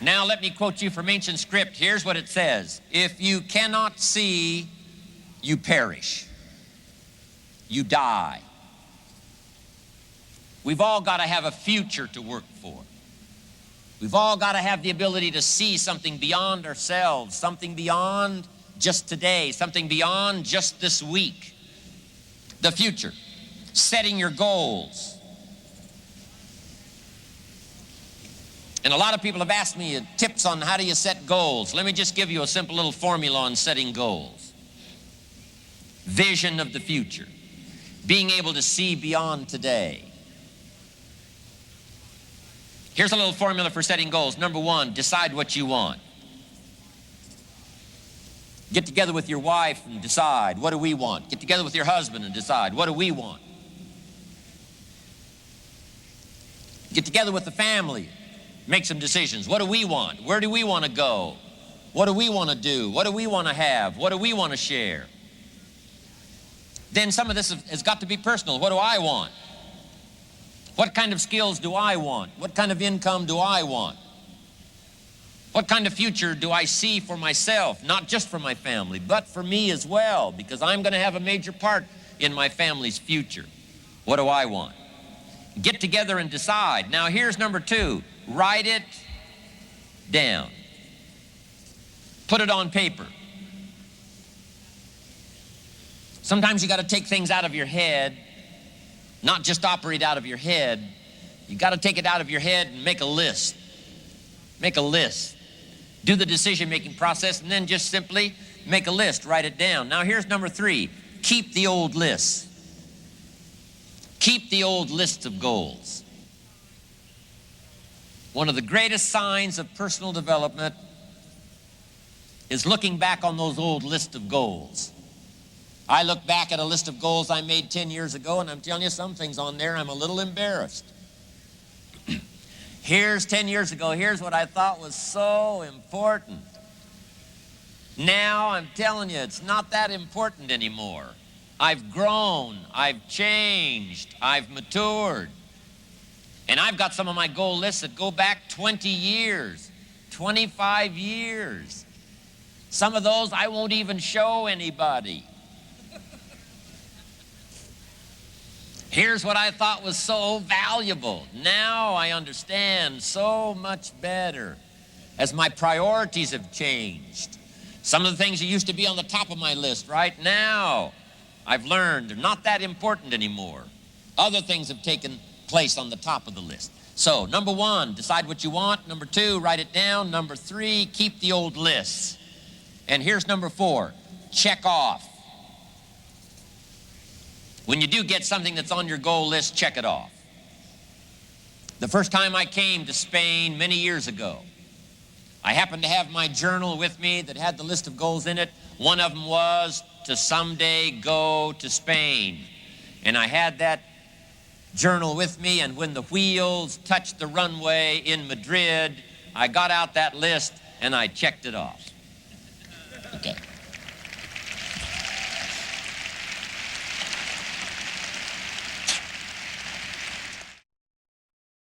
Now let me quote you from ancient script. Here's what it says. If you cannot see, you perish. You die. We've all got to have a future to work for. We've all got to have the ability to see something beyond ourselves, something beyond just today, something beyond just this week. The future. Setting your goals. And a lot of people have asked me tips on how do you set goals. Let me just give you a simple little formula on setting goals. Vision of the future. Being able to see beyond today. Here's a little formula for setting goals. Number one, decide what you want. Get together with your wife and decide, what do we want? Get together with your husband and decide, what do we want? Get together with the family. Make some decisions. What do we want? Where do we want to go? What do we want to do? What do we want to have? What do we want to share? Then some of this has got to be personal. What do I want? What kind of skills do I want? What kind of income do I want? What kind of future do I see for myself? Not just for my family, but for me as well, because I'm going to have a major part in my family's future. What do I want? Get together and decide. Now here's number two. Write it down. Put it on paper. Sometimes you got to take things out of your head, not just operate out of your head. You got to take it out of your head and make a list. Make a list. Do the decision-making process and then just simply make a list. Write it down. Now here's number three. Keep the old lists. Keep the old lists of goals. One of the greatest signs of personal development is looking back on those old lists of goals. I look back at a list of goals I made 10 years ago, and I'm telling you, some things on there I'm a little embarrassed. Here's 10 years ago, here's what I thought was so important. Now I'm telling you, it's not that important anymore. I've grown, I've changed, I've matured. And I've got some of my goal lists that go back 20 years, 25 years. Some of those I won't even show anybody. Here's what I thought was so valuable. Now I understand so much better as my priorities have changed. Some of the things that used to be on the top of my list right now, I've learned they're not that important anymore. Other things have taken place on the top of the list. So, number one, decide what you want. Number two, write it down. Number three, keep the old lists. And here's number four, check off. When you do get something that's on your goal list, check it off. The first time I came to Spain many years ago, I happened to have my journal with me that had the list of goals in it. One of them was to someday go to Spain. And I had that journal with me, and when the wheels touched the runway in Madrid, I got out that list and I checked it off. Okay.